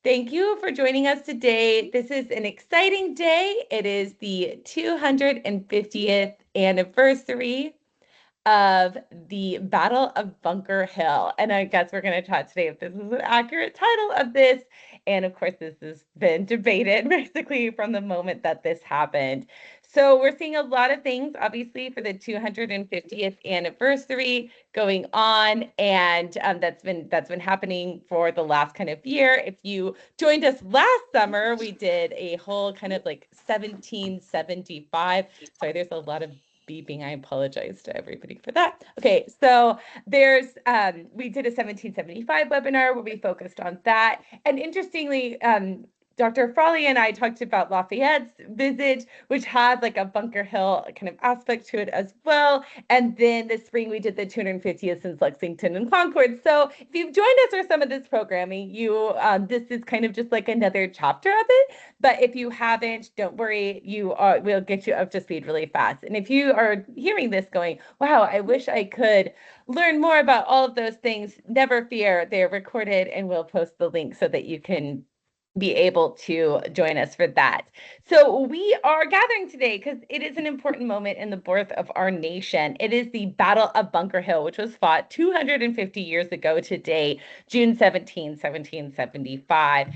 Thank you for joining us today. This is an exciting day. It is the 250th anniversary of the Battle of Bunker Hill. And I guess we're going to talk today if this is an accurate title of this. And of course, this has been debated basically from the moment that this happened. So we're seeing a lot of things, obviously, for the 250th anniversary going on, and that's been happening for the last kind of year. If you joined us last summer, we did a whole kind of like 1775. Sorry, there's a lot of beeping. I apologize to everybody for that. Okay, so we did a 1775 webinar where we focused on that. And interestingly, Dr. Frawley and I talked about Lafayette's visit, which had like a Bunker Hill kind of aspect to it as well. And then this spring we did the 250th since Lexington and Concord. So if you've joined us for some of this programming, this is kind of just like another chapter of it. But if you haven't, don't worry, we'll get you up to speed really fast. And if you are hearing this going, wow, I wish I could learn more about all of those things, never fear, they're recorded and we'll post the link so that you can be able to join us for that. So we are gathering today because it is an important moment in the birth of our nation. It is the Battle of Bunker Hill, which was fought 250 years ago today, June 17, 1775.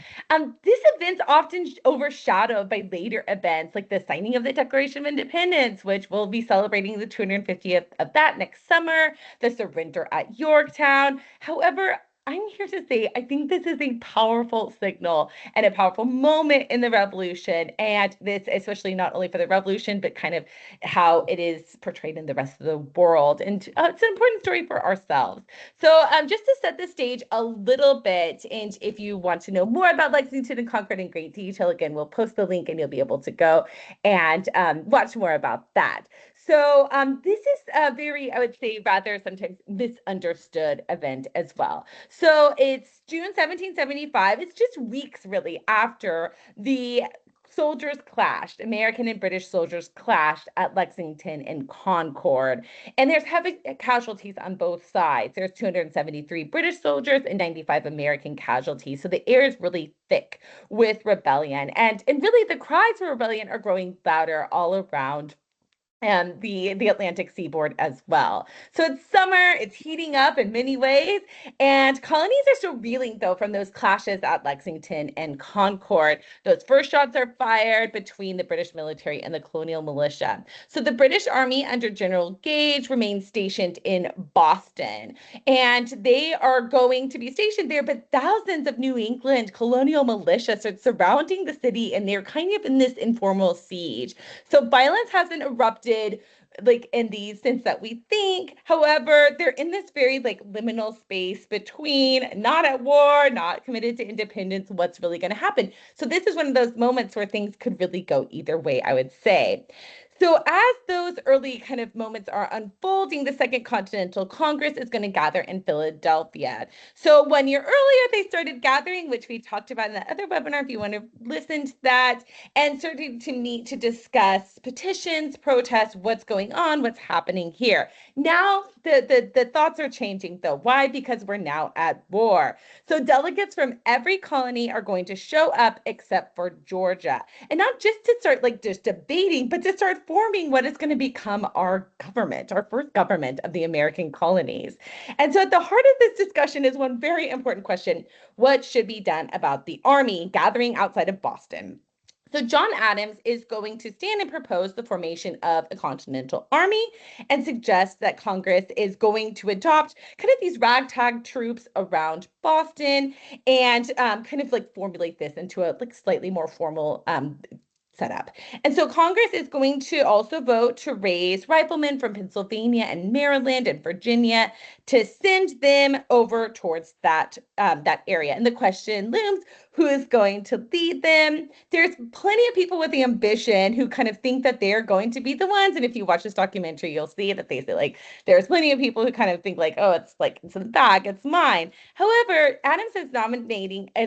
This event's often overshadowed by later events like the signing of the Declaration of Independence, which we'll be celebrating the 250th of that next summer, the surrender at Yorktown. However, I'm here to say I think this is a powerful signal and a powerful moment in the revolution. And this, especially not only for the revolution, but kind of how it is portrayed in the rest of the world. And it's an important story for ourselves. So just to set the stage a little bit, and if you want to know more about Lexington and Concord in great detail, again, we'll post the link and you'll be able to go and watch more about that. So this is a very, I would say, rather sometimes misunderstood event as well. So it's June 1775. It's just weeks really after the soldiers clashed, American and British soldiers clashed at Lexington and Concord. And there's heavy casualties on both sides. There's 273 British soldiers and 95 American casualties. So the air is really thick with rebellion. And really the cries for rebellion are growing louder all around and the Atlantic seaboard as well. So it's summer, it's heating up in many ways, and colonies are still reeling though from those clashes at Lexington and Concord. Those first shots are fired between the British military and the colonial militia. So the British Army under General Gage remains stationed in Boston, and they are going to be stationed there, but thousands of New England colonial militia start surrounding the city, and they're kind of in this informal siege. So violence hasn't erupted like in the sense that we think. However, they're in this very like liminal space between not at war, not committed to independence, what's really going to happen. So this is one of those moments where things could really go either way, I would say. So as those early kind of moments are unfolding, the Second Continental Congress is going to gather in Philadelphia. So 1 year earlier, they started gathering, which we talked about in the other webinar, if you want to listen to that, and starting to meet to discuss petitions, protests, what's going on, what's happening here. Now, the thoughts are changing, though. Why? Because we're now at war. So delegates from every colony are going to show up except for Georgia. And not just to start like just debating, but to start forming what is going to become our government, our first government of the American colonies. And so at the heart of this discussion is one very important question: what should be done about the army gathering outside of Boston? So John Adams is going to stand and propose the formation of a Continental Army and suggest that Congress is going to adopt kind of these ragtag troops around Boston and kind of like formulate this into a like slightly more formal setup. And so Congress is going to also vote to raise riflemen from Pennsylvania and Maryland and Virginia to send them over towards that area. And the question looms: who is going to lead them? There's plenty of people with the ambition who kind of think that they're going to be the ones. And if you watch this documentary, you'll see that they say like there's plenty of people who kind of think like, oh, it's in the back, it's mine. However, Adams is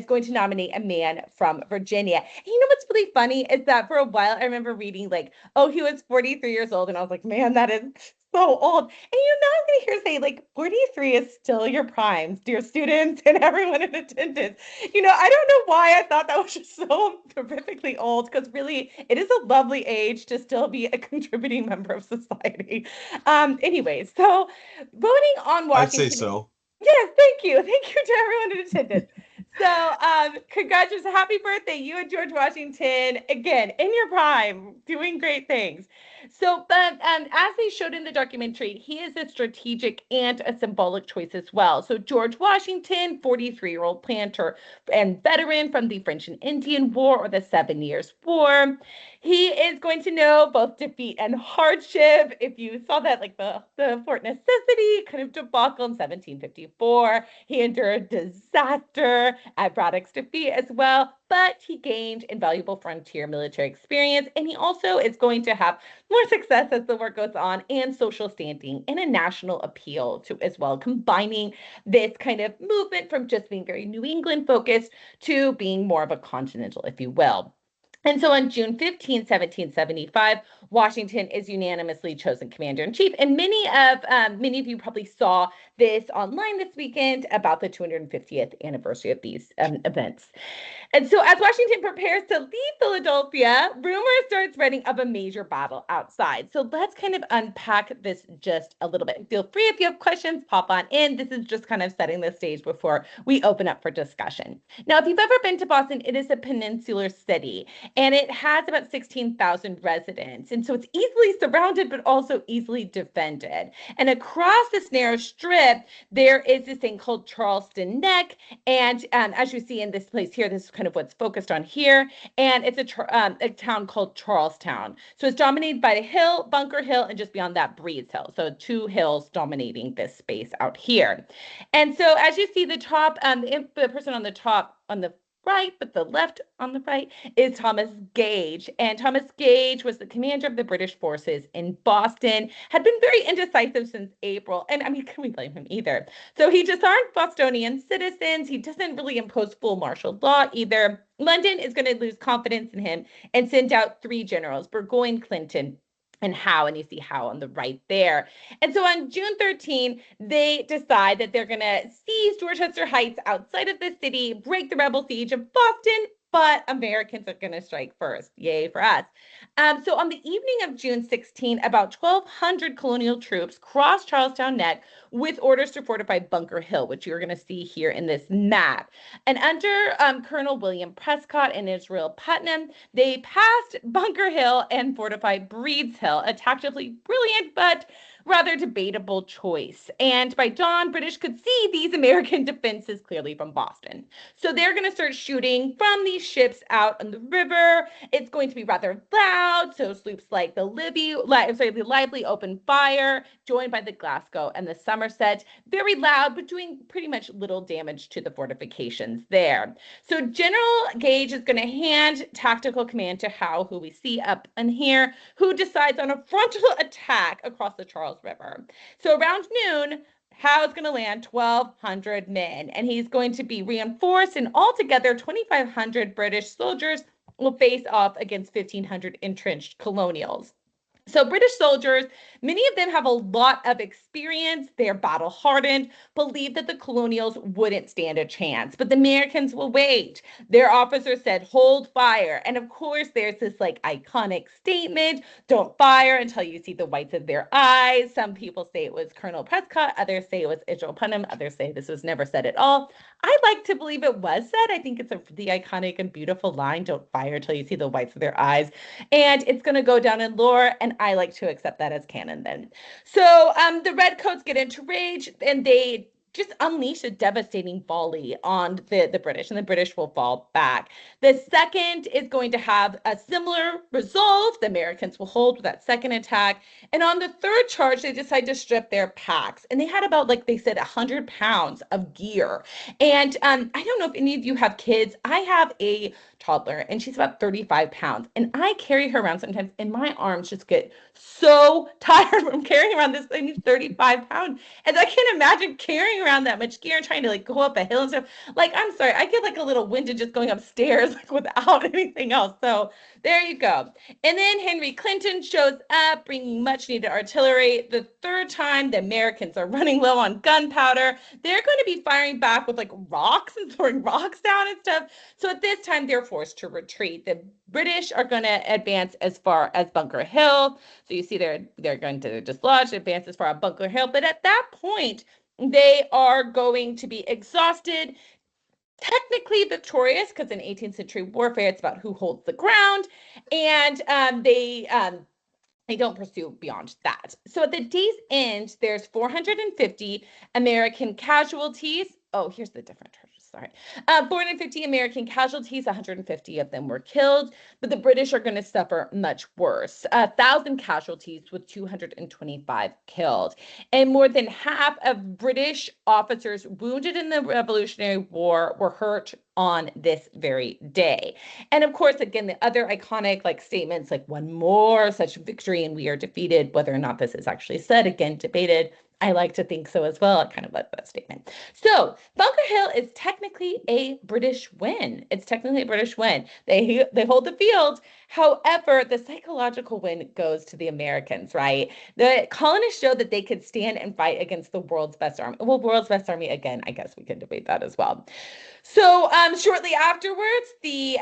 going to nominate a man from Virginia. And you know what's really funny is that for a while I remember reading like, oh, he was 43 years old, and I was like, man, that is so old. And now I'm going to hear say like 43 is still your prime, dear students and everyone in attendance. I don't know why I thought that was just so horrifically old, because really it is a lovely age to still be a contributing member of society. Anyways, so voting on I'd say Washington. so. Yes, thank you. Thank you to everyone in attendance. So, congratulations, happy birthday, you and George Washington, again, in your prime, doing great things. So, but as they showed in the documentary, he is a strategic and a symbolic choice as well. So, George Washington, 43-year-old planter and veteran from the French and Indian War or the 7 Years' War, he is going to know both defeat and hardship. If you saw that, like the Fort Necessity kind of debacle in 1754, he endured disaster at Braddock's defeat as well, but he gained invaluable frontier military experience, and he also is going to have more success as the war goes on, and social standing and a national appeal to as well, combining this kind of movement from just being very New England focused to being more of a continental, if you will. And so on June 15, 1775, Washington is unanimously chosen commander in chief. And many of you probably saw this online this weekend about the 250th anniversary of these events. And so, as Washington prepares to leave Philadelphia, rumor starts spreading of a major battle outside. So, let's kind of unpack this just a little bit. Feel free if you have questions, pop on in. This is just kind of setting the stage before we open up for discussion. Now, if you've ever been to Boston, it is a peninsular city and it has about 16,000 residents. And so, it's easily surrounded, but also easily defended. And across this narrow strip, there is this thing called Charleston Neck. And as you see in this place here, this is kind of what's focused on here. And it's a town called Charlestown. So it's dominated by the hill, Bunker Hill, and just beyond that, Breeds Hill. So two hills dominating this space out here. And so as you see the top, the person on the top on the right, but the left on the right is Thomas Gage. And Thomas Gage was the commander of the British forces in Boston, had been very indecisive since April. And I mean, can we blame him either? So he disarmed Bostonian citizens. He doesn't really impose full martial law either. London is going to lose confidence in him and send out three generals, Burgoyne, Clinton, and Howe, and you see Howe on the right there. And so on June 13, they decide that they're going to seize Dorchester Heights outside of the city, break the rebel siege of Boston, but Americans are going to strike first. Yay for us. So on the evening of June 16, about 1,200 colonial troops crossed Charlestown Neck with orders to fortify Bunker Hill, which you're going to see here in this map. And under Colonel William Prescott and Israel Putnam, they passed Bunker Hill and fortified Breeds Hill, a tactically brilliant but rather debatable choice. And by dawn, British could see these American defenses clearly from Boston. So they're going to start shooting from these ships out on the river. It's going to be rather loud. So sloops like the Lively open fire, joined by the Glasgow and the Somerset, very loud, but doing pretty much little damage to the fortifications there. So General Gage is going to hand tactical command to Howe, who we see up in here, who decides on a frontal attack across the Charles River. So around noon, Howe's going to land 1,200 men, and he's going to be reinforced, and altogether 2,500 British soldiers will face off against 1,500 entrenched colonials. So British soldiers, many of them have a lot of experience. They're battle hardened, believe that the colonials wouldn't stand a chance, but the Americans will wait. Their officers said, hold fire. And of course, there's this like iconic statement, don't fire until you see the whites of their eyes. Some people say it was Colonel Prescott, others say it was Israel Putnam, others say this was never said at all. I like to believe it was said. I think it's the iconic and beautiful line, don't fire until you see the whites of their eyes. And it's going to go down in lore, and I like to accept that as canon then. So the Redcoats get into rage, and they just unleash a devastating volley on the British, and the British will fall back. The second is going to have a similar result. The Americans will hold with that second attack. And on the third charge, they decide to strip their packs. And they had about, like they said, 100 pounds of gear. And I don't know if any of you have kids. I have a toddler, and she's about 35 pounds. And I carry her around sometimes, and my arms just get so tired from carrying around this thing, 35 pounds. And I can't imagine carrying around that much gear and trying to like go up a hill and stuff. Like, I'm sorry, I get like a little winded just going upstairs like without anything else. So there you go. And then Henry Clinton shows up bringing much needed artillery. The third time the Americans are running low on gunpowder. They're going to be firing back with like rocks and throwing rocks down and stuff. So at this time, they're forced to retreat. The British are going to advance as far as Bunker Hill. So you see they're going to dislodge, advance as far as Bunker Hill. But at that point, they are going to be exhausted, technically victorious, because in 18th century warfare, it's about who holds the ground. And they don't pursue beyond that. So at the day's end, there's 450 American casualties. Oh, here's the different charges. Sorry. 450 American casualties, 150 of them were killed, but the British are going to suffer much worse. 1,000 casualties with 225 killed. And more than half of British officers wounded in the Revolutionary War were hurt on this very day. And of course, again, the other iconic like statements like one more such victory and we are defeated, whether or not this is actually said, again, debated. I like to think so as well. I kind of like that statement. So Bunker Hill is technically a British win. It's technically a British win. They hold the field. However, the psychological win goes to the Americans, right? The colonists showed that they could stand and fight against the world's best army. Well, world's best army, again, I guess we could debate that as well. So shortly afterwards, the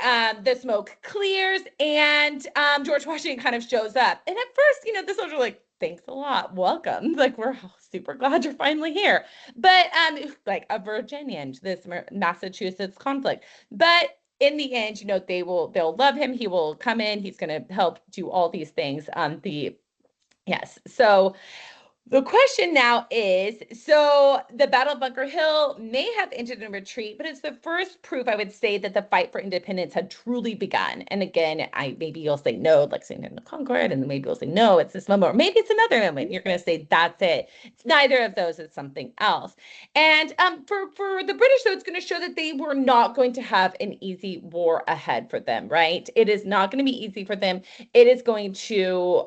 smoke clears and George Washington kind of shows up. And at first, the soldiers are like, thanks a lot, welcome. Like, we're super glad you're finally here. But like a Virginian, this Massachusetts conflict. But in the end, they'll love him. He will come in. He's going to help do all these things. Yes. So the question now is, so the Battle of Bunker Hill may have ended in retreat, but it's the first proof, I would say, that the fight for independence had truly begun. And again, maybe you'll say no, like St. Anne of Concord, and then maybe you'll say no, it's this moment, or maybe it's another moment. You're going to say that's it. It's neither of those. It's something else. And for the British, though, it's going to show that they were not going to have an easy war ahead for them, right? It is not going to be easy for them. It is going to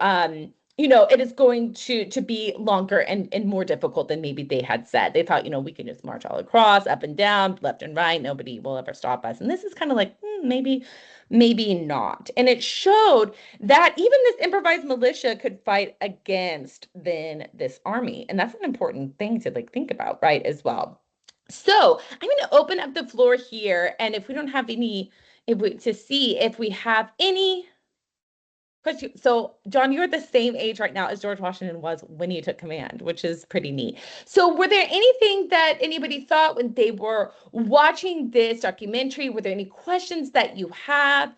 it is going to be longer and more difficult than maybe they had said. They thought, we can just march all across, up and down, left and right. Nobody will ever stop us. And this is kind of like, maybe not. And it showed that even this improvised militia could fight against then this army. And that's an important thing to think about, right, as well. So I'm going to open up the floor here. And if we don't have to see if we have any question. So, John, you're the same age right now as George Washington was when he took command, which is pretty neat. So, were there anything that anybody thought when they were watching this documentary? Were there any questions that you have?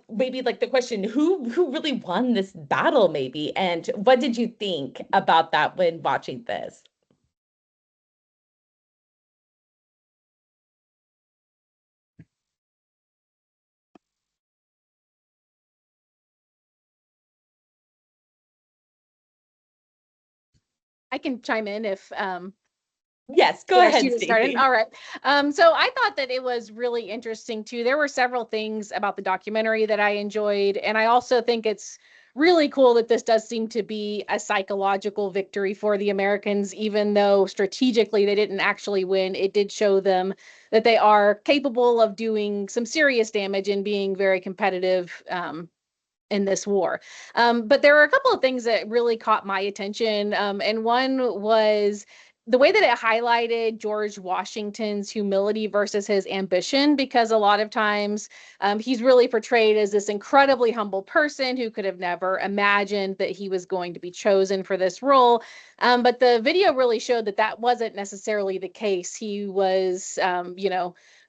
Maybe like the question, who really won this battle, maybe? And what did you think about that when watching this? I can chime in if Yes, go ahead, Stacey. All right. So I thought that it was really interesting too. There were several things about the documentary that I enjoyed, and I also think it's really cool that this does seem to be a psychological victory for the Americans, even though strategically they didn't actually win. It did show them that they are capable of doing some serious damage and being very competitive in this war. But there were a couple of things that really caught my attention. And one was the way that it highlighted George Washington's humility versus his ambition, because a lot of times he's really portrayed as this incredibly humble person who could have never imagined that he was going to be chosen for this role. But the video really showed that that wasn't necessarily the case. He was,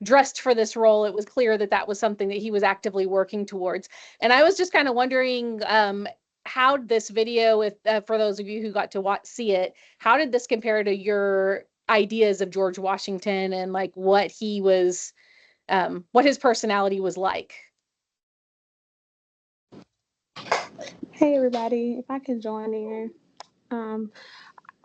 dressed for this role. It was clear that that was something that he was actively working towards. And I was just kind of wondering, how this video, if for those of you who got to see it, how did this compare to your ideas of George Washington and like what he was, what his personality was like? Hey everybody, if I could join in.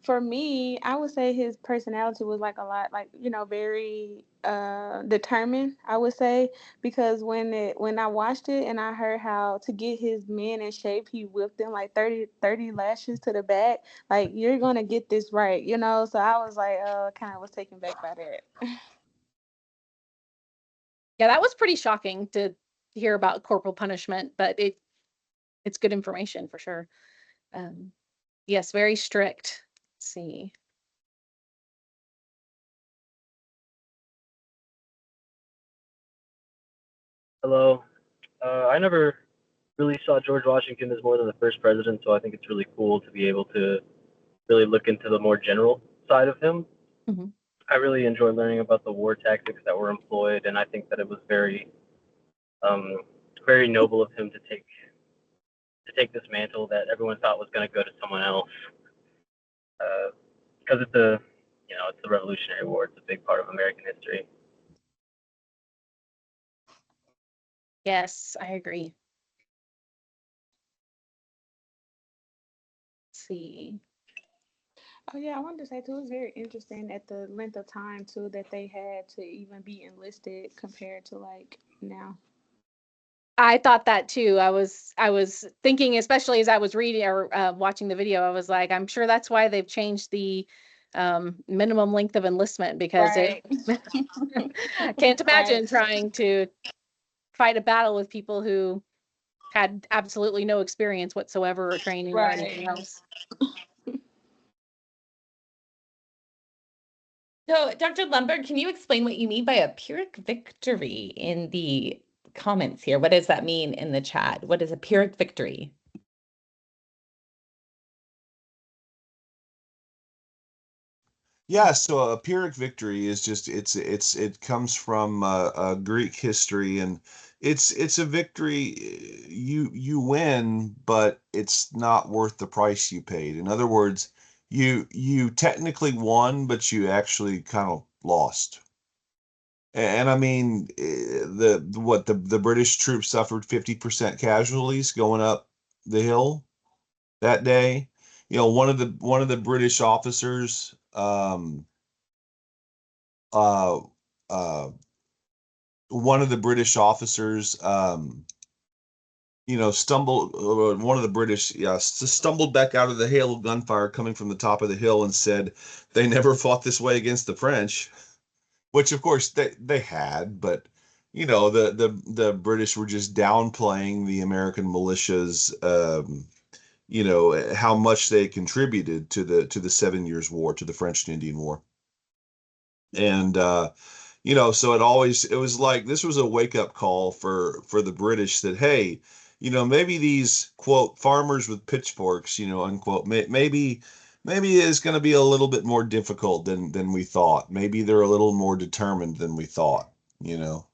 For me, I would say his personality was like a lot, like, very determined, I would say, because when I watched it and I heard how to get his men in shape, he whipped them like 30 lashes to the back. Like, you're gonna get this right, So I was like, kind of was taken back by that. Yeah, that was pretty shocking to hear about corporal punishment, but it's good information for sure. Yes, very strict. Let's see. Hello. I never really saw George Washington as more than the first president, so I think it's really cool to be able to really look into the more general side of him. Mhm. I really enjoy learning about the war tactics that were employed, and I think that it was um, very noble of him to take this mantle that everyone thought was going to go to someone else, because it's the Revolutionary War. It's a big part of American history. Yes, I agree. Let's see. Oh yeah, I wanted to say too, it's very interesting at the length of time too that they had to even be enlisted compared to like now. I thought that too. I was thinking, especially as I was reading or watching the video, I was like, I'm sure that's why they've changed the minimum length of enlistment because Right. I can't imagine Right. trying to fight a battle with people who had absolutely no experience whatsoever or training or anything Right. else. So, Dr. Lumberg, can you explain what you mean by a Pyrrhic victory in the comments here? What does that mean in the chat? What is a Pyrrhic victory? Yeah, so a Pyrrhic victory is just it comes from Greek history, and it's a victory. You win, but it's not worth the price you paid. In other words, you technically won, but you actually kind of lost. And I mean, the British troops suffered 50% casualties going up the hill that day. One of the British officers, uh, uh, one of the British officers, stumbled. One of the British, yeah, stumbled back out of the hail of gunfire coming from the top of the hill and said they never fought this way against the French, which of course they had, but the British were just downplaying the American militias. How much they contributed to the 7 Years' War, to the French and Indian War. And so it was like this was a wake up call for the British that, hey, maybe these quote farmers with pitchforks, unquote, maybe it's going to be a little bit more difficult than we thought. Maybe they're a little more determined than we thought, you know.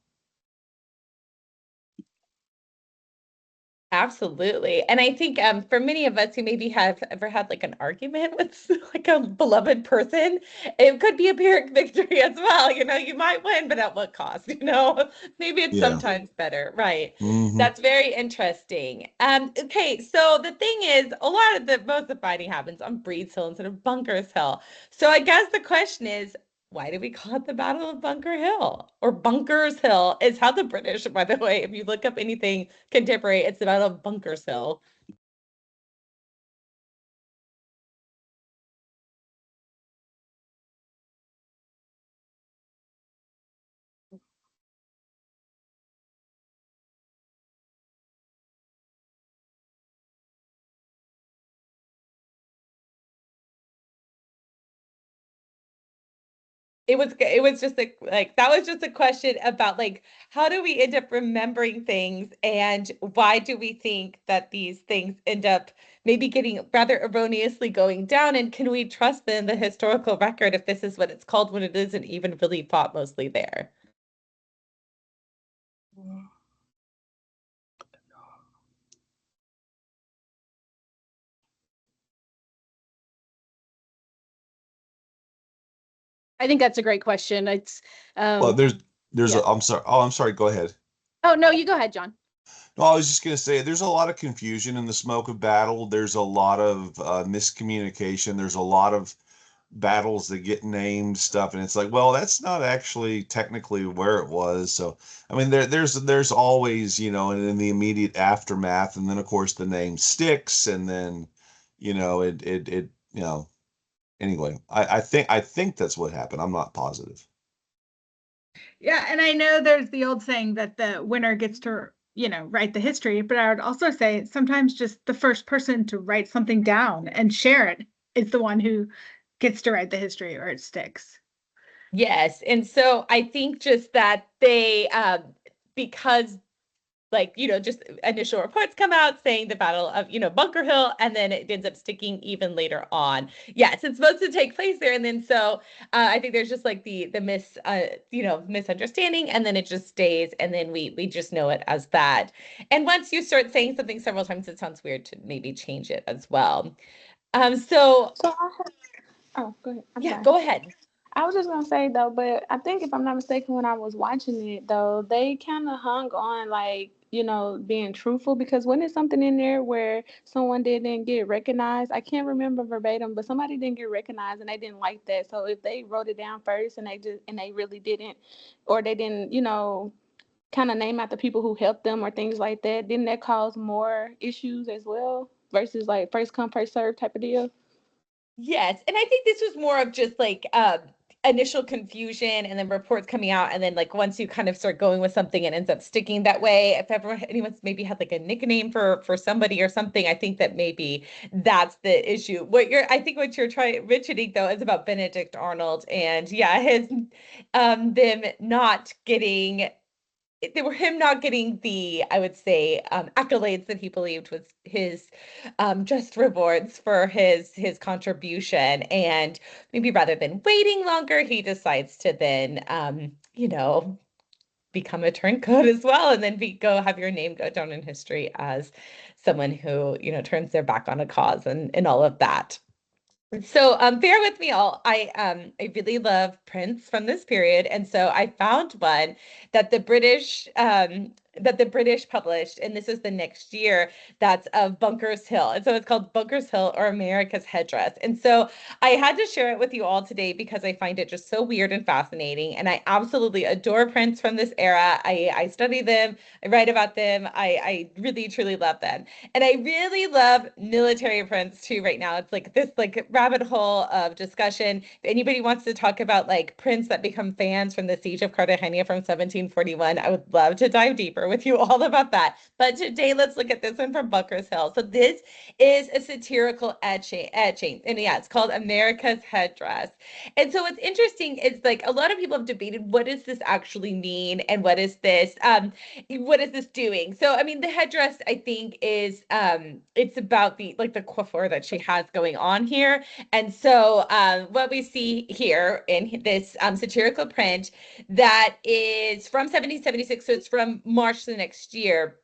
Absolutely. And I think for many of us who maybe have ever had like an argument with like a beloved person, it could be a Pyrrhic victory as well. You might win, but at what cost? Maybe it's Yeah. sometimes better. Right. Hmm. That's very interesting. Okay, so the thing is, most of the fighting happens on Breed's Hill instead of Bunker's Hill. So I guess the question is, why do we call it the Battle of Bunker Hill or Bunkers Hill? Is how the British, by the way, if you look up anything contemporary, it's the Battle of Bunkers Hill. It was just that was just a question about like how do we end up remembering things and why do we think that these things end up maybe getting rather erroneously going down, and can we trust in the historical record if this is what it's called when it isn't even really fought mostly there? I think that's a great question. It's Well, um there's yeah. I'm sorry. Oh, I'm sorry. Go ahead. Oh no, you go ahead, John. No, I was just going to say there's a lot of confusion in the smoke of battle. There's a lot of miscommunication. There's a lot of battles that get named stuff, and it's like, well, that's not actually technically where it was. So, I mean, there's always, and in the immediate aftermath, and then of course the name sticks, and then, it anyway, I think that's what happened. I'm not positive. Yeah, and I know there's the old saying that the winner gets to, write the history, but I would also say sometimes just the first person to write something down and share it is the one who gets to write the history, or it sticks. Yes. And so I think just that they, because just initial reports come out saying the Battle of, Bunker Hill, and then it ends up sticking even later on. Yes, it's supposed to take place there. And then so I think there's just like the misunderstanding, and then it just stays, and then we just know it as that. And once you start saying something several times, it sounds weird to maybe change it as well. So So I have, oh, go ahead. I'm yeah, sorry. go ahead. I was just gonna say though, but I think if I'm not mistaken, when I was watching it though, they kind of hung on like, being truthful, because when there's something in there where someone didn't get recognized, I can't remember verbatim, but somebody didn't get recognized and they didn't like that. So if they wrote it down first and they really didn't, or they didn't, kind of name out the people who helped them or things like that, didn't that cause more issues as well versus like first come first serve type of deal? Yes, and I think this was more of just like initial confusion, and then reports coming out, and then like once you kind of start going with something, it ends up sticking that way. If anyone's maybe had like a nickname for somebody or something, I think that maybe that's the issue. I think what you're trying mentioning though is about Benedict Arnold, and yeah, his them not getting they were him not getting the, I would say, accolades that he believed was his just rewards for his contribution. And maybe rather than waiting longer, he decides to then, become a turncoat as well, and then go have your name go down in history as someone who, turns their back on a cause and all of that. So bear with me all. I really love prints from this period, and so I found one that the British published, and this is the next year. That's of Bunker's Hill, and so it's called Bunker's Hill, or America's Headdress. And so I had to share it with you all today because I find it just so weird and fascinating, and I absolutely adore prints from this era. I study them, I write about them. I really truly love them. And I really love military prints too right now. It's like this like rabbit hole of discussion. If anybody wants to talk about like prints that become fans from the Siege of Cartagena from 1741, I would love to dive deeper with you all about that. But today, let's look at this one from Bunker's Hill. So this is a satirical etching, and yeah, it's called America's Headdress. And so what's interesting is like a lot of people have debated, what does this actually mean, and what is this doing? So I mean, the headdress, I think, is it's about the coiffure that she has going on here. And so what we see here in this satirical print that is from 1776, so it's from March the next year.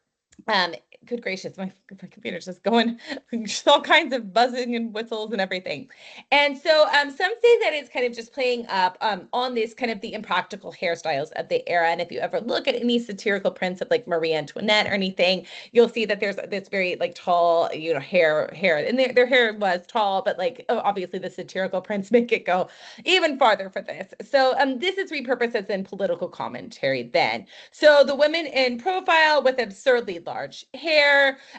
um Good gracious, my computer's just going just all kinds of buzzing and whistles and everything. And so some say that it's kind of just playing up on this kind of the impractical hairstyles of the era. And if you ever look at any satirical prints of like Marie Antoinette or anything, you'll see that there's this very like tall, hair, and their hair was tall, but like obviously the satirical prints make it go even farther for this. So this is repurposed as in political commentary then. So the women in profile with absurdly large hair,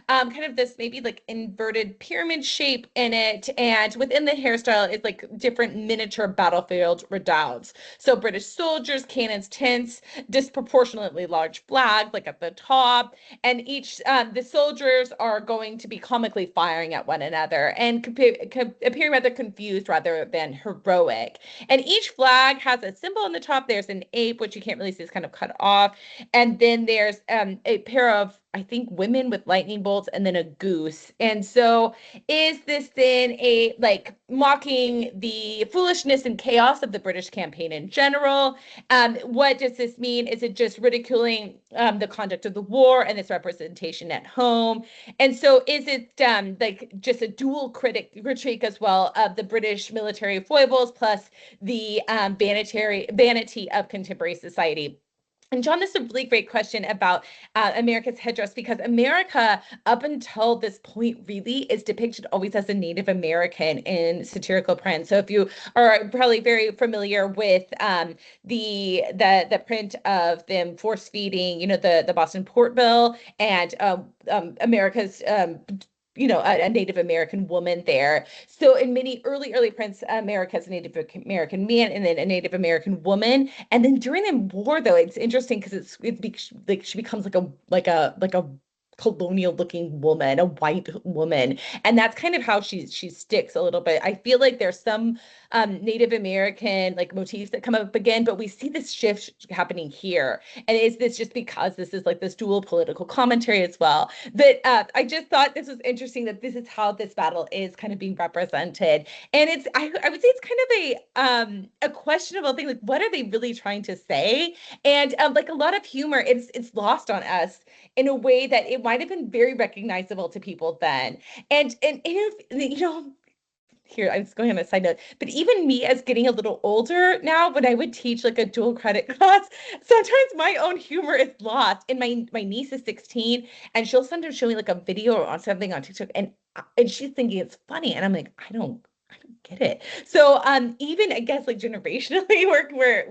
kind of this maybe like inverted pyramid shape in it. And within the hairstyle is like different miniature battlefield redoubts. So British soldiers, cannons, tents, disproportionately large flags like at the top. And the soldiers are going to be comically firing at one another and appearing rather confused rather than heroic. And each flag has a symbol on the top. There's an ape, which you can't really see, is kind of cut off. And then there's a pair of, I think, women with lightning bolts, and then a goose. And so is this then a like mocking the foolishness and chaos of the British campaign in general? What does this mean? Is it just ridiculing the conduct of the war and its representation at home? And so is it like just a dual critique as well of the British military foibles plus the vanity of contemporary society? And John, this is a really great question about America's headdress, because America, up until this point, really is depicted always as a Native American in satirical print. So if you are probably very familiar with the print of them force feeding, the Boston Port Bill, and America's a Native American woman there. So in many early prints, America is a Native American man and then a Native American woman. And then during the war, though, it's interesting because like she becomes like a colonial looking woman, a white woman. And that's kind of how she sticks a little bit. I feel like there's some Native American like motifs that come up again, but we see this shift happening here. And is this just because this is like this dual political commentary as well? But I just thought this was interesting that this is how this battle is kind of being represented. And I would say it's kind of a questionable thing. Like, what are they really trying to say? And like a lot of humor, it's lost on us in a way that it might have been very recognizable to people then. And here, I'm just going on a side note, but even me as getting a little older now, when I would teach like a dual credit class, sometimes my own humor is lost. And my niece is 16, and she'll sometimes show me like a video or something on TikTok, and she's thinking it's funny, and I'm like, I don't get it. So even I guess like generationally where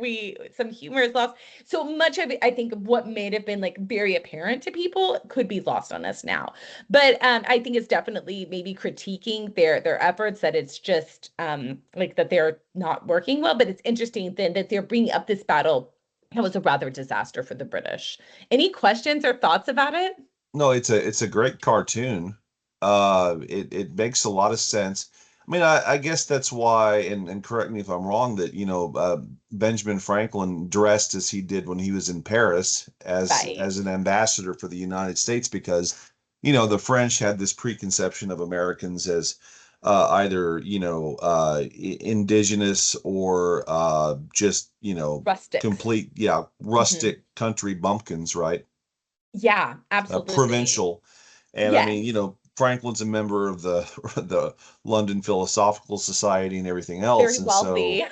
some humor is lost. So much of it, I think, of what may have been like very apparent to people could be lost on us now. But I think it's definitely maybe critiquing their efforts, that it's just like that they're not working well. But it's interesting then that they're bringing up this battle that was a rather disaster for the British. Any questions or thoughts about it? No, it's a great cartoon. It makes a lot of sense. I mean, I guess that's why, and correct me if I'm wrong, that Benjamin Franklin dressed as he did when he was in Paris Right. as an ambassador for the United States, because the French had this preconception of Americans as either indigenous or just Rustics. complete, rustic country bumpkins, right? Yeah, absolutely. Provincial. And I Yes. mean, Franklin's a member of the the London Philosophical Society and everything else, Very and so wealthy.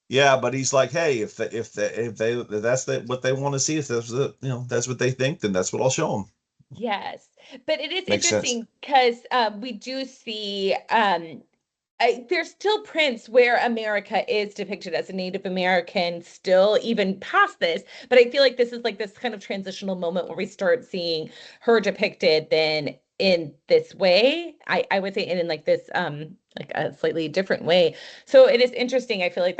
yeah. But he's like, hey, if that's what they want to see, if that's what they think, then that's what I'll show them. Yes, but it is Makes sense. interesting because we do see there's still prints where America is depicted as a Native American still, even past this. But I feel like this is like this kind of transitional moment where we start seeing her depicted then in this way. I would say in like this like a slightly different way. So it is interesting. I feel like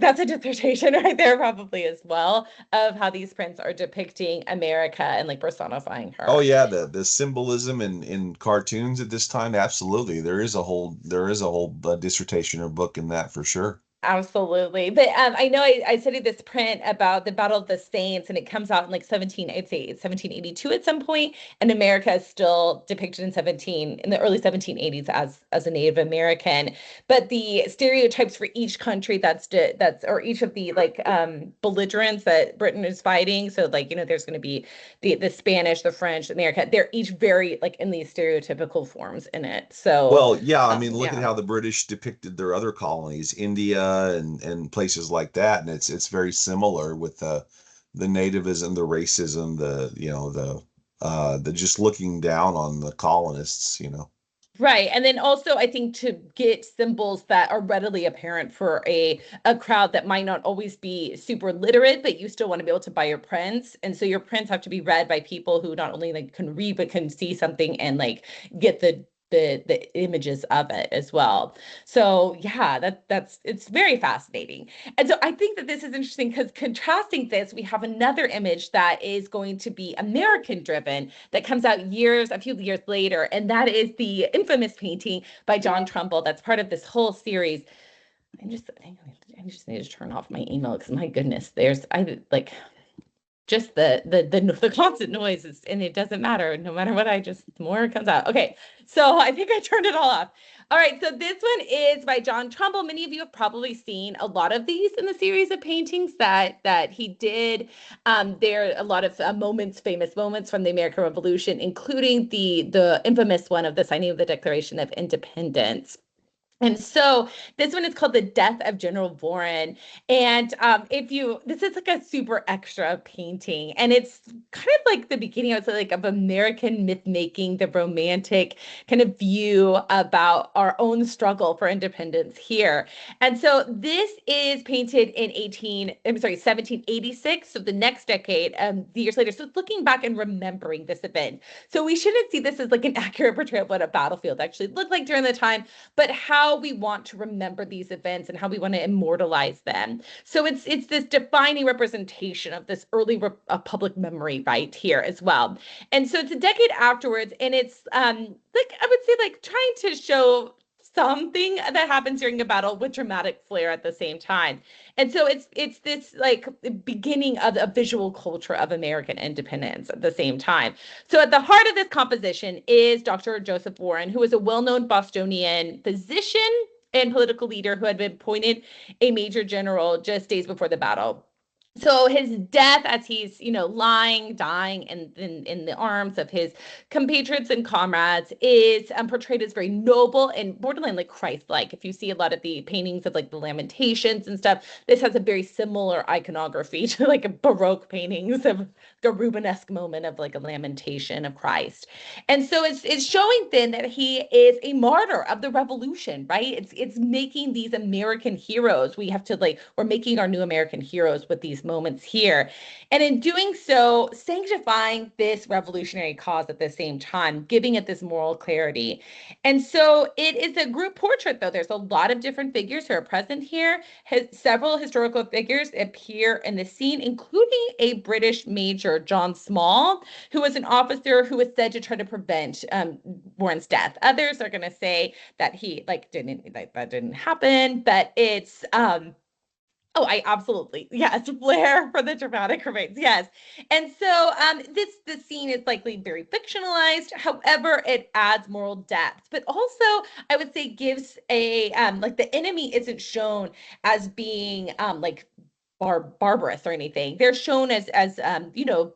that's a dissertation right there probably as well, of how these prints are depicting America and like personifying Oh her. yeah, the symbolism in cartoons at this time, absolutely. There is a whole dissertation or book in that for sure. Absolutely. But I know I studied this print about the Battle of the Saints, and it comes out in like 'I'd say it's 1782 at some point, and America is still depicted in the early 1780s as a Native American. But the stereotypes for each country or each of the like belligerents that Britain is fighting. So like, there's going to be the Spanish, the French, America. They're each very like in these stereotypical forms in it. So Well, yeah, I mean, look at yeah. how the British depicted their other colonies, India and places like that, and it's very similar with the nativism, the racism, the just looking down on the colonists. Right. And then also I think to get symbols that are readily apparent for a crowd that might not always be super literate, but you still want to be able to buy your prints. And so your prints have to be read by people who not only like can read but can see something and like get the images of it as well. So yeah, that's it's very fascinating. And so I think that this is interesting because contrasting this, we have another image that is going to be American driven that comes out a few years later, and that is the infamous painting by John Trumbull that's part of this whole series. I just need to turn off my email because my goodness, I like just the constant noises, and it doesn't matter no matter what. More comes out. Okay, so I think I turned it all off. All right, so this one is by John Trumbull. Many of you have probably seen a lot of these in the series of paintings that he did. There are a lot of famous moments from the American Revolution, including the infamous one of the signing of the Declaration of Independence. And so this one is called The Death of General Warren. And this is like a super extra painting. And it's kind of like the beginning, I would say, like of American myth making, the romantic kind of view about our own struggle for independence here. And so this is painted in 1786. So the next decade, the years later. So it's looking back and remembering this event. So we shouldn't see this as like an accurate portrayal of what a battlefield actually looked like during the time, but how we want to remember these events and how we want to immortalize them. So it's this defining representation of this early public memory right here as well. And so it's a decade afterwards, and it's like I would say like trying to show something that happens during a battle with dramatic flair at the same time. And so it's this like beginning of a visual culture of American independence at the same time. So at the heart of this composition is Dr. Joseph Warren, who was a well-known Bostonian physician and political leader who had been appointed a major general just days before the battle. So his death, as he's lying, dying in the arms of his compatriots and comrades, is portrayed as very noble and borderline like Christ-like. If you see a lot of the paintings of like the Lamentations and stuff, this has a very similar iconography to like a Baroque paintings of a Rubenesque moment of like a lamentation of Christ. And so it's showing then that he is a martyr of the revolution, right? It's making these American heroes. We're making our new American heroes with these moments here. And in doing so, sanctifying this revolutionary cause at the same time, giving it this moral clarity. And so it is a group portrait, though. There's a lot of different figures who are present here. Several historical figures appear in the scene, including a British Major, John Small, who was an officer who was said to try to prevent Warren's death. Others are going to say that that didn't happen, but it's oh, I absolutely. Yes, flair for the dramatic remains. Yes. And so the scene is likely very fictionalized. However, it adds moral depth, but also I would say gives a like the enemy isn't shown as being like barbarous or anything. They're shown as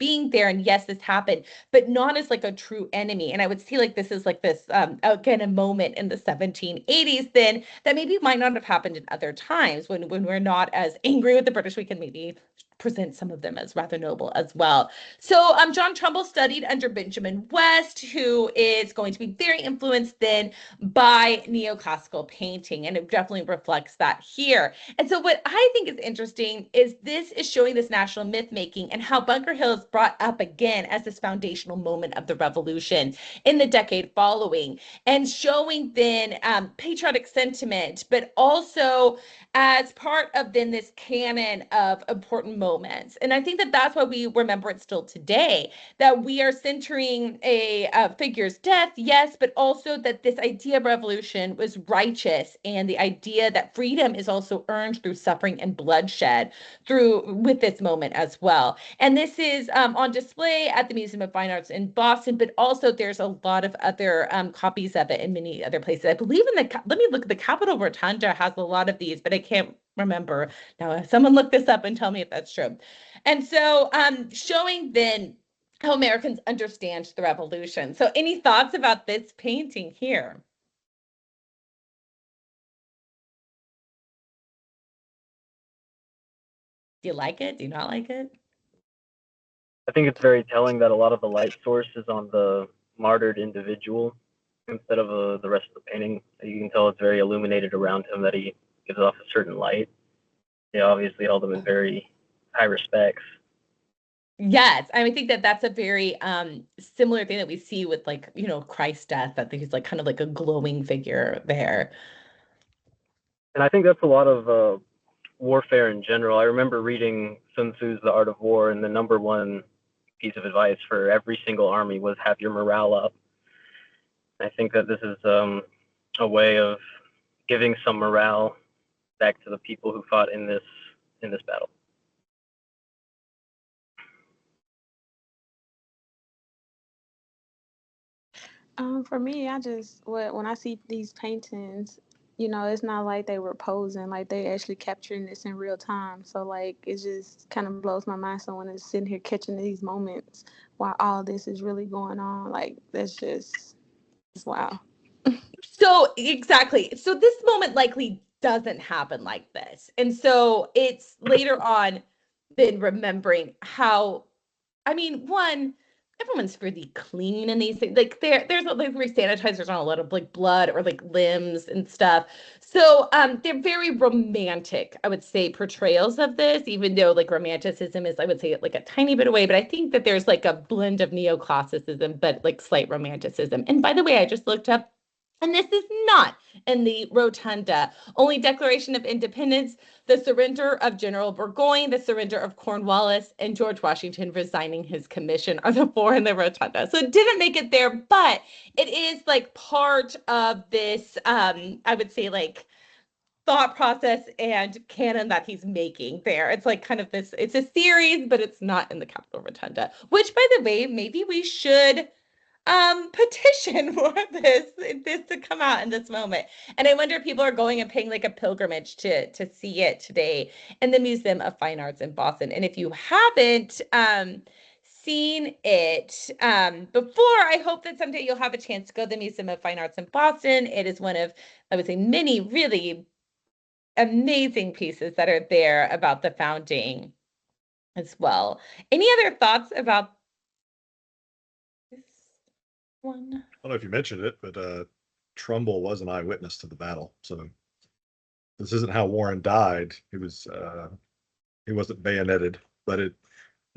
being there, and yes, this happened, but not as like a true enemy. And I would see like this is like this again a moment in the 1780s then that maybe might not have happened in other times when we're not as angry with the British. We can maybe present some of them as rather noble as well. So John Trumbull studied under Benjamin West, who is going to be very influenced then by neoclassical painting, and it definitely reflects that here. And so what I think is interesting is this is showing this national myth making and how Bunker Hill is brought up again as this foundational moment of the revolution in the decade following, and showing then patriotic sentiment, but also as part of then this canon of important moments. And I think that that's why we remember it still today, that we are centering a figure's death, yes, but also that this idea of revolution was righteous, and the idea that freedom is also earned through suffering and bloodshed with this moment as well. And this is on display at the Museum of Fine Arts in Boston, but also there's a lot of other copies of it in many other places. I believe let me look, the Capitol Rotunda has a lot of these, but I can't remember now. Someone look this up and tell me if that's true. And so showing then how Americans understand the revolution. So any thoughts about this painting here? Do you like it? Do you not like it? I think it's very telling that a lot of the light source is on the martyred individual instead of the rest of the painting. You can tell it's very illuminated around him, that he gives off a certain light. They obviously held him in very high respects. Yes, I think that that's a very similar thing that we see with like Christ's death. I think he's like kind of like a glowing figure there. And I think that's a lot of warfare in general. I remember reading Sun Tzu's The Art of War, and the number one piece of advice for every single army was have your morale up. I think that this is a way of giving some morale back to the people who fought in this battle. For me, when I see these paintings, it's not like they were posing, like they actually capturing this in real time. So like it just kind of blows my mind. So when it's sitting here catching these moments while all this is really going on, like that's just it's wow. So exactly. So this moment likely doesn't happen like this. And so it's later on then remembering how, I mean, one, everyone's really clean in these things. Like there's like sanitizers on a lot of like blood or like limbs and stuff. So they're very romantic, I would say, portrayals of this, even though like romanticism is, I would say, like a tiny bit away. But I think that there's like a blend of neoclassicism, but like slight romanticism. And by the way, I just looked up, and this is not in the Rotunda. Only Declaration of Independence, the surrender of General Burgoyne, the surrender of Cornwallis, and George Washington resigning his commission are the four in the Rotunda. So it didn't make it there, but it is like part of this, I would say, like thought process and canon that he's making there. It's like kind of this, it's a series, but it's not in the Capitol Rotunda, which, by the way, maybe we should petition for this to come out in this moment. And I wonder if people are going and paying like a pilgrimage to see it today in the Museum of Fine Arts in Boston. And if you haven't seen it before, I hope that someday you'll have a chance to go to the Museum of Fine Arts in Boston. It is one of, I would say, many really amazing pieces that are there about the founding as well. Any other thoughts about this one? I don't know if you mentioned it, but Trumbull was an eyewitness to the battle. So this isn't how Warren died. He wasn't bayoneted, but it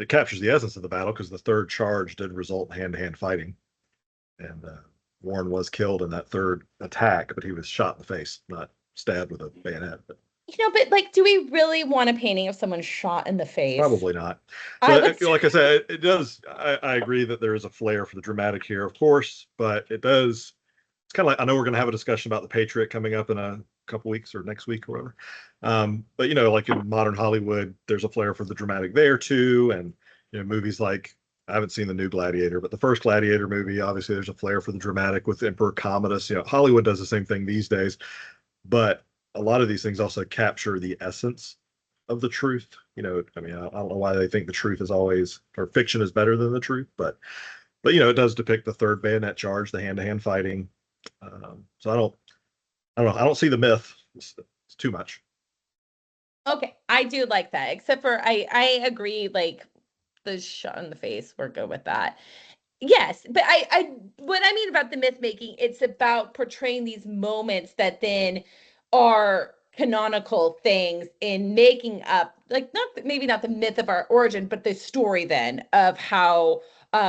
captures the essence of the battle because the third charge did result in hand-to-hand fighting. And Warren was killed in that third attack, but he was shot in the face, not stabbed with a bayonet. But But like, do we really want a painting of someone shot in the face? probably not. I So, would like I said, it does. I agree that there is a flair for the dramatic here, of course, but it does. It's kind of like, I know we're going to have a discussion about The Patriot coming up in a couple weeks or next week or whatever. But like in modern Hollywood, there's a flair for the dramatic there too, and movies like, I haven't seen the new Gladiator, but the first Gladiator movie, obviously, there's a flair for the dramatic with Emperor Commodus. Hollywood does the same thing these days, but a lot of these things also capture the essence of the truth. I don't know why they think the truth is always, or fiction is better than the truth, but it does depict the third bayonet charge, the hand-to-hand fighting. So I don't know. I don't see the myth. It's too much. Okay, I do like that, except for I agree, like the shot in the face, we're good with that. Yes, but I what I mean about the myth making, it's about portraying these moments that then are canonical things in making up, like, maybe not the myth of our origin, but the story then of how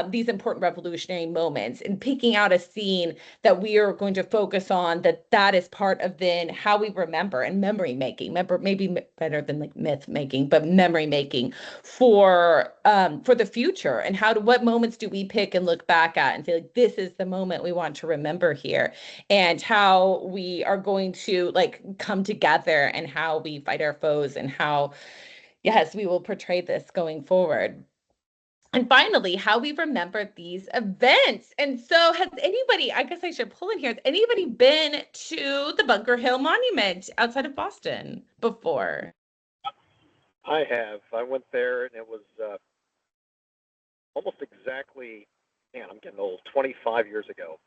these important revolutionary moments, and picking out a scene that we are going to focus on, that is part of then how we remember and memory making. Maybe better than like myth making, but memory making for the future. And what moments do we pick and look back at and say, like, this is the moment we want to remember here, and how we are going to like come together, and how we fight our foes, and how, yes, we will portray this going forward. And finally, how we remember these events. And so, has anybody, I guess I should pull in here, has anybody been to the Bunker Hill Monument outside of Boston before? I have. I went there, and it was almost exactly, man, I'm getting old, 25 years ago.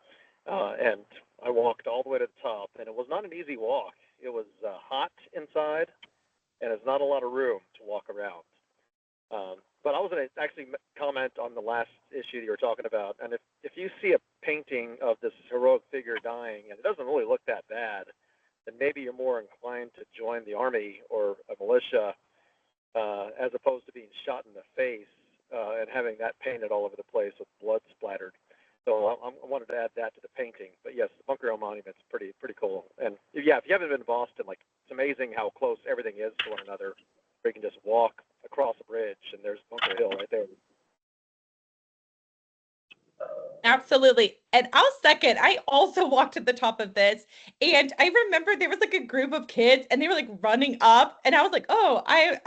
And I walked all the way to the top, and it was not an easy walk. It was hot inside, and there's not a lot of room to walk around. But I was going to actually comment on the last issue that you were talking about. And if you see a painting of this heroic figure dying, and it doesn't really look that bad, then maybe you're more inclined to join the army or a militia as opposed to being shot in the face and having that painted all over the place with blood splattered. So I wanted to add that to the painting. But yes, the Bunker Hill Monument's pretty cool. And yeah, if you haven't been to Boston, like, it's amazing how close everything is to one another. We can just walk across a bridge, and there's Bunker Hill right there. Absolutely. And I'll second. I also walked to the top of this, and I remember there was like a group of kids, and they were like running up, and I was like, oh, I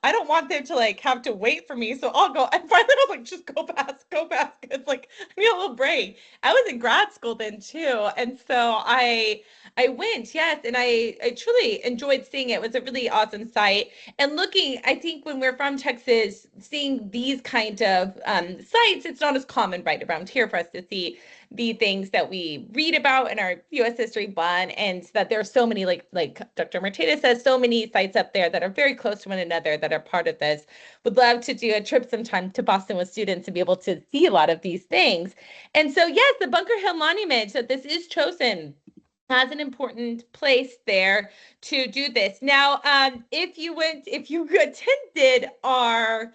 don't want them to like have to wait for me, so I'll go. And finally I was like, just go past. It's like, I need a little break. I was in grad school then too, and so I I went, yes, and I truly enjoyed seeing it. It was a really awesome site. And looking, I think when we're from Texas, seeing these kind of sites, it's not as common right around here for us to see the things that we read about in our U.S. History 1, and that there are so many, like Dr. Martinez says, so many sites up there that are very close to one another that are part of this. Would love to do a trip sometime to Boston with students and be able to see a lot of these things. And so, yes, the Bunker Hill Monument, so this is chosen as an important place there to do this. Now, if you attended our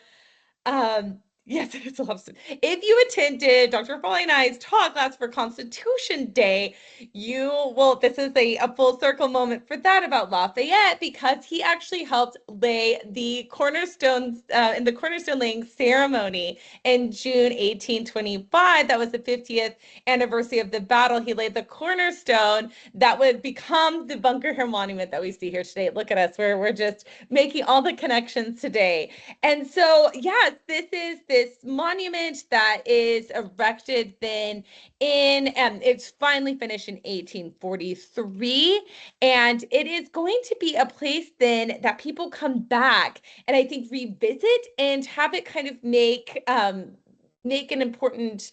yes, it's a lot of stuff. If you attended Dr. Foley and I's talk last for Constitution Day, this is a full circle moment for that about Lafayette, because he actually helped lay the cornerstones in the cornerstone laying ceremony in June 1825. That was the 50th anniversary of the battle. He laid the cornerstone that would become the Bunker Hill Monument that we see here today. Look at us, we're just making all the connections today. And so, yes, this is this monument that is erected then it's finally finished in 1843. And it is going to be a place then that people come back and I think revisit and have it kind of make an important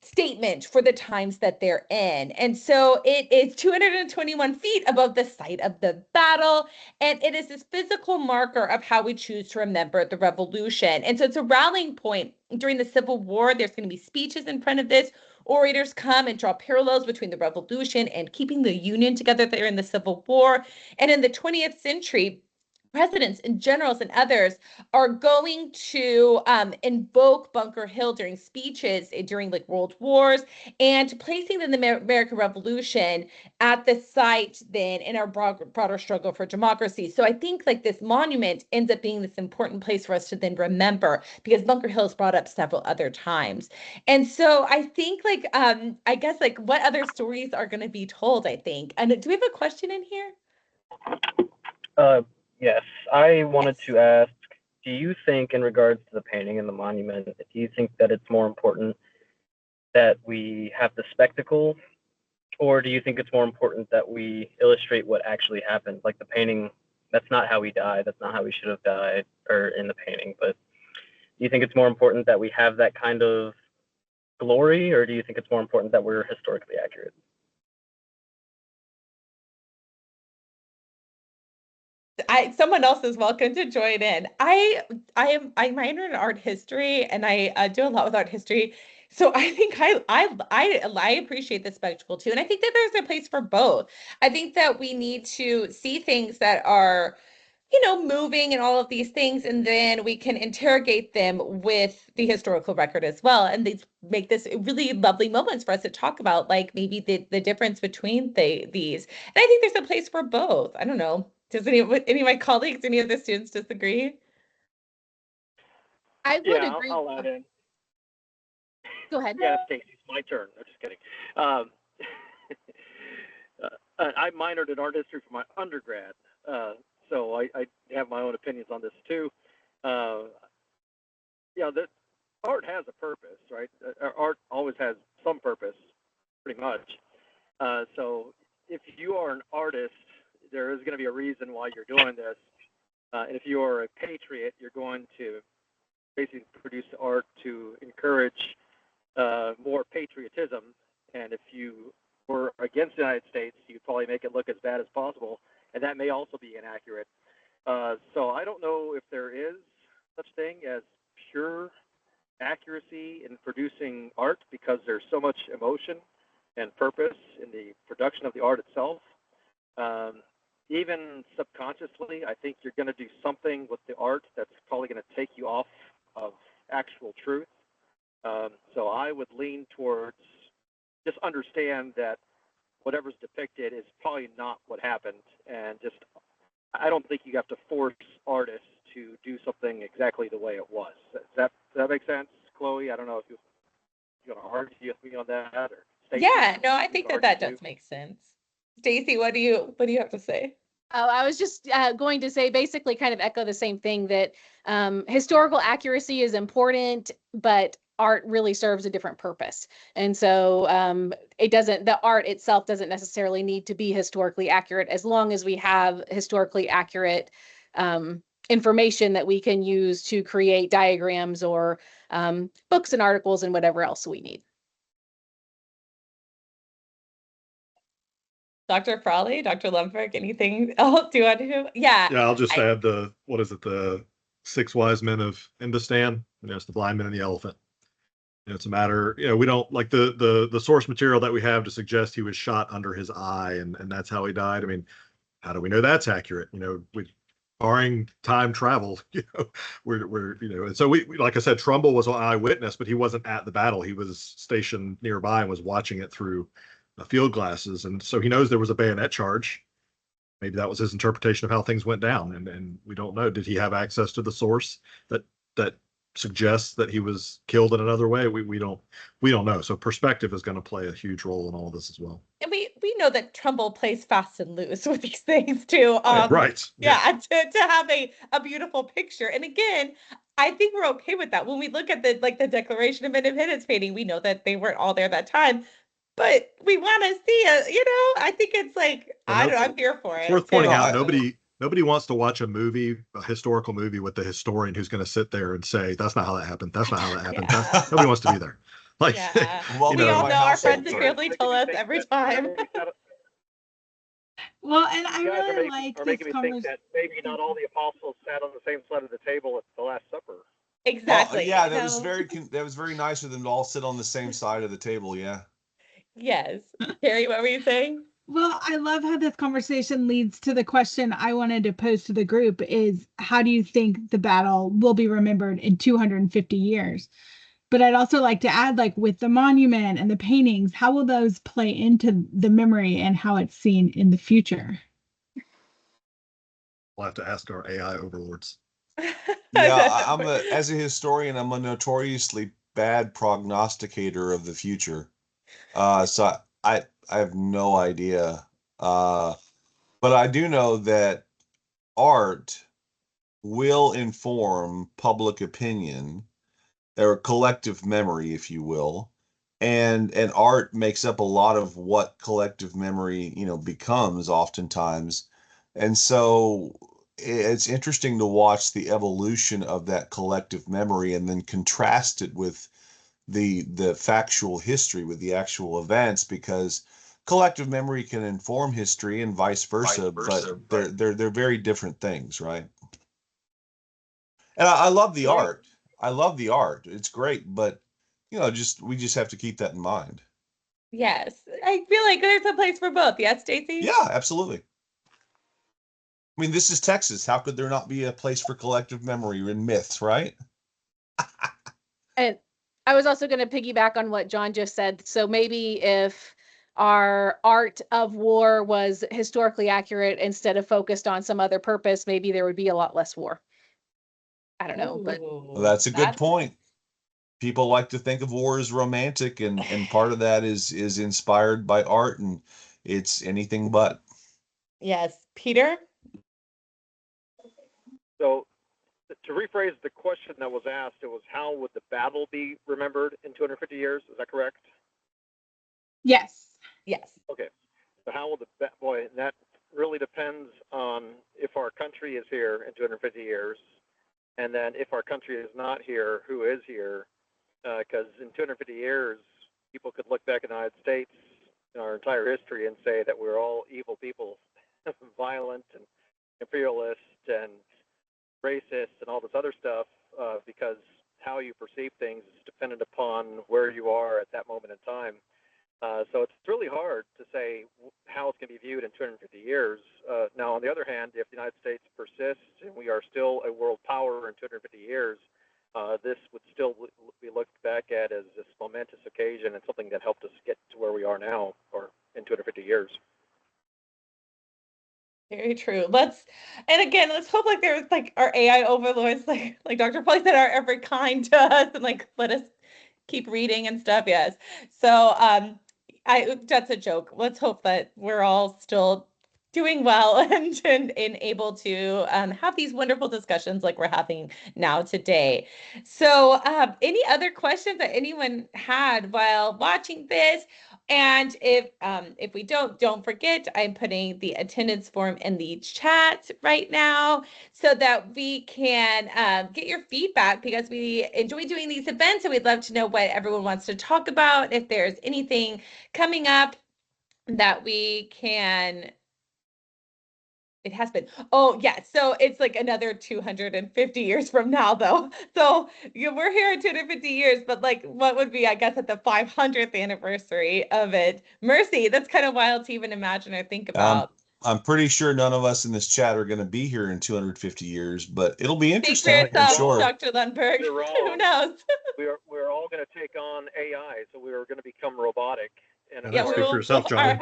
statement for the times that they're in. And so it is 221 feet above the site of the battle. And it is this physical marker of how we choose to remember the revolution. And so it's a rallying point during the Civil War. There's going to be speeches in front of this. Orators come and draw parallels between the revolution and keeping the Union together there in the Civil War. And in the 20th century, presidents and generals and others are going to invoke Bunker Hill during speeches during like world wars, and placing the American Revolution at the site then in our broader struggle for democracy. So I think like this monument ends up being this important place for us to then remember, because Bunker Hill is brought up several other times. And so I think like I guess like what other stories are going to be told, I think. And do we have a question in here? Yes, I wanted Yes. to ask, do you think, in regards to the painting and the monument, do you think that it's more important that we have the spectacle, or do you think it's more important that we illustrate what actually happened? Like the painting, that's not how he died, that's not how he should have died, or in the painting, but do you think it's more important that we have that kind of glory, or do you think it's more important that we're historically accurate? Someone else is welcome to join in. I minor in art history, and I do a lot with art history. So I think I appreciate the spectacle too, and I think that there's a place for both. I think that we need to see things that are, moving and all of these things, and then we can interrogate them with the historical record as well. And these make this really lovely moments for us to talk about, like maybe the difference between these. And I think there's a place for both. I don't know. Does any of my colleagues, any of the students disagree? I would Yeah, agree. I'll add in. Go ahead. Yeah, Stacy, it's my turn. I'm just kidding. Um, I minored in art history for my undergrad, so I have my own opinions on this too. Yeah, the art has a purpose, right? Art always has some purpose, pretty much. So if you are an artist, there is going to be a reason why you're doing this. And if you are a patriot, you're going to basically produce art to encourage more patriotism. And if you were against the United States, you'd probably make it look as bad as possible, and that may also be inaccurate. So I don't know if there is such thing as pure accuracy in producing art, because there's so much emotion and purpose in the production of the art itself. Even subconsciously, I think you're going to do something with the art that's probably going to take you off of actual truth. So I would lean towards just understand that whatever's depicted is probably not what happened, and just I don't think you have to force artists to do something exactly the way it was. Does that make sense, Chloe? I don't know if you're going to argue with me on that, or Stacey, Yeah, no, I think argue that too. does make sense. Stacy, what do you have to say? Oh, I was just going to say, basically kind of echo the same thing, that historical accuracy is important, but art really serves a different purpose. And so the art itself doesn't necessarily need to be historically accurate, as long as we have historically accurate information that we can use to create diagrams or books and articles and whatever else we need. Dr. Frawley, Dr. Lumberg, anything else do you want to? Yeah. Yeah, I'll just add what is it, the 6 wise men of Hindustan? It's the blind man and the elephant. It's a matter, we don't like the source material that we have to suggest he was shot under his eye and that's how he died. I mean, how do we know that's accurate? Barring time travel, we're and so we like I said, Trumbull was an eyewitness, but he wasn't at the battle. He was stationed nearby and was watching it through field glasses, and so he knows there was a bayonet charge. Maybe that was his interpretation of how things went down, and we don't know. Did he have access to the source that suggests that he was killed in another way? We don't know. So perspective is going to play a huge role in all of this as well. And we know that Trumbull plays fast and loose with these things too. Right. Yeah, to have a beautiful picture. And again, I think we're okay with that. When we look at the Declaration of Independence painting, we know that they weren't all there that time. But we want to see it, I think it's I'm here for it. It's worth pointing out, nobody wants to watch a historical movie with the historian who's going to sit there and say, that's not how that happened. That's not how that happened. Yeah. Nobody wants to be there. We all know our friends and family tell us every time. Well, and I You guys really like this making me think conversation. that maybe not all the apostles sat on the same side of the table at the Last Supper. Exactly. Well, yeah, that was very nice of them to all sit on the same side of the table. Yeah. Yes. Carrie, what were you saying? Well, I love how this conversation leads to the question I wanted to pose to the group is, how do you think the battle will be remembered in 250 years? But I'd also like to add, with the monument and the paintings, how will those play into the memory and how it's seen in the future? We'll have to ask our AI overlords. Yeah, as a historian, I'm a notoriously bad prognosticator of the future. So I have no idea. But I do know that art will inform public opinion or collective memory, if you will. And art makes up a lot of what collective memory, becomes oftentimes. And so it's interesting to watch the evolution of that collective memory and then contrast it with the factual history, with the actual events, because collective memory can inform history and vice versa, but they're very different things, right? And I love the art. I love the art. It's great, but we just have to keep that in mind. Yes. I feel like there's a place for both. Yes, Stacey? Yeah, absolutely. I mean, this is Texas. How could there not be a place for collective memory and myths, right? And I was also going to piggyback on what John just said. So maybe if our art of war was historically accurate instead of focused on some other purpose, maybe there would be a lot less war. I don't know, but Well, that's a good point. People like to think of war as romantic, and part of that is inspired by art, and it's anything but. Yes. Peter? So, to rephrase the question that was asked, it was, how would the battle be remembered in 250 years? Is that correct? Yes. Yes. Okay. So how will that really depends on if our country is here in 250 years, and then if our country is not here, who is here? Because in 250 years, people could look back at the United States, our entire history, and say that we're all evil people, violent and imperialist and racist and all this other stuff, because how you perceive things is dependent upon where you are at that moment in time. So it's really hard to say how it's going to be viewed in 250 years. Now, on the other hand, if the United States persists and we are still a world power in 250 years, this would still be looked back at as this momentous occasion and something that helped us get to where we are now, or in 250 years. Very true. Let's hope there's our AI overlords, like Dr. Pauly said, are ever kind to us and let us keep reading and stuff. Yes. So that's a joke. Let's hope that we're all still doing well and able to have these wonderful discussions like we're having now today. So any other questions that anyone had while watching this? And if we don't forget, I'm putting the attendance form in the chat right now so that we can get your feedback, because we enjoy doing these events and we'd love to know what everyone wants to talk about. If there's anything coming up that we can. It has been. Oh, yeah. So it's like another 250 years from now, though. So we're here in 250 years, but like, what would be, I guess, at the 500th anniversary of it? Mercy, that's kind of wild to even imagine or think about. I'm pretty sure none of us in this chat are going to be here in 250 years, but it'll be Speak for interesting, I'm yourself, sure. Dr. Lundberg. You're Who wrong. knows? We're all going to take on AI, so we are going to become robotic. And Yeah, Speak for yourself, Johnny.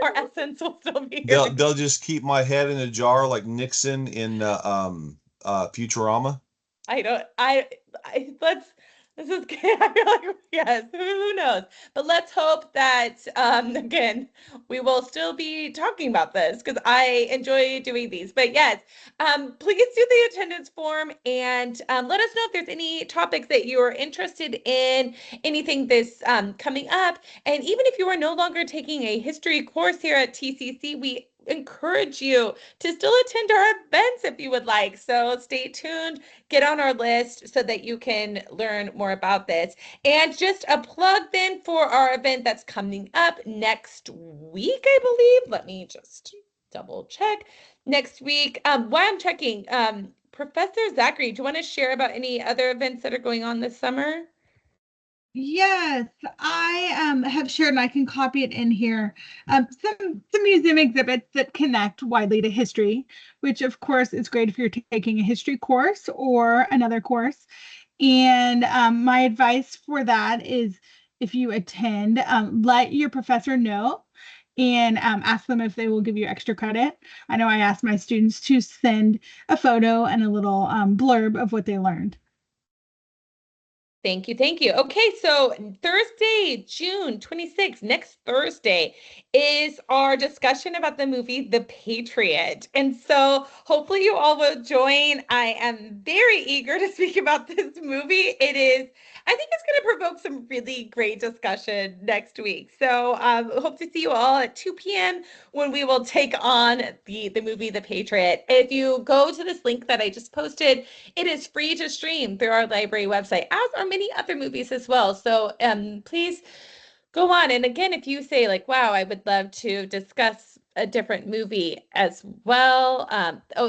our essence will still be here. They'll just keep my head in a jar like Nixon in Futurama. This is I feel like, yes, who knows? But let's hope that again, we will still be talking about this because I enjoy doing these. But yes, please do the attendance form and let us know if there's any topics that you are interested in, anything this coming up. And even if you are no longer taking a history course here at TCC, we encourage you to still attend our events if you would like. So stay tuned, get on our list so that you can learn more about this. And just a plug then for our event that's coming up next week, I believe. Let me just double check. Next week, while I'm checking, Professor Zachary, do you want to share about any other events that are going on this summer? Yes, I have shared, and I can copy it in here, some museum exhibits that connect widely to history, which of course is great if you're taking a history course or another course. And my advice for that is, if you attend, let your professor know and ask them if they will give you extra credit. I know I asked my students to send a photo and a little blurb of what they learned. Thank you. Thank you. Okay, so Thursday, June 26th, next Thursday, is our discussion about the movie The Patriot. And so hopefully you all will join. I am very eager to speak about this movie. I think it's going to provoke some really great discussion next week. So hope to see you all at 2 p.m. when we will take on the movie The Patriot. If you go to this link that I just posted, it is free to stream through our library website, as are many other movies as well. So please go on. And again, if you say like, wow, I would love to discuss a different movie as well.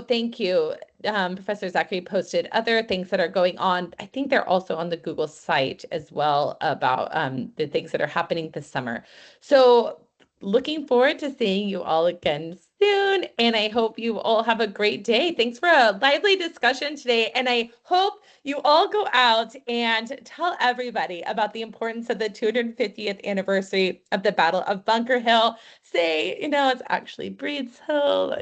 Thank you. Professor Zachary posted other things that are going on. I think they're also on the Google site as well about the things that are happening this summer. So looking forward to seeing you all again soon. And I hope you all have a great day. Thanks for a lively discussion today. And I hope you all go out and tell everybody about the importance of the 250th anniversary of the Battle of Bunker Hill. Say, it's actually Breeds Hill,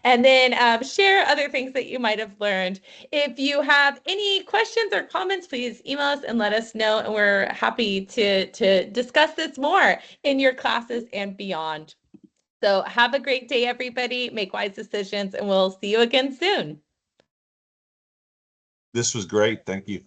and then share other things that you might have learned. If you have any questions or comments, please email us and let us know. And we're happy to discuss this more in your classes and beyond. So have a great day, everybody. Make wise decisions, and we'll see you again soon. This was great. Thank you.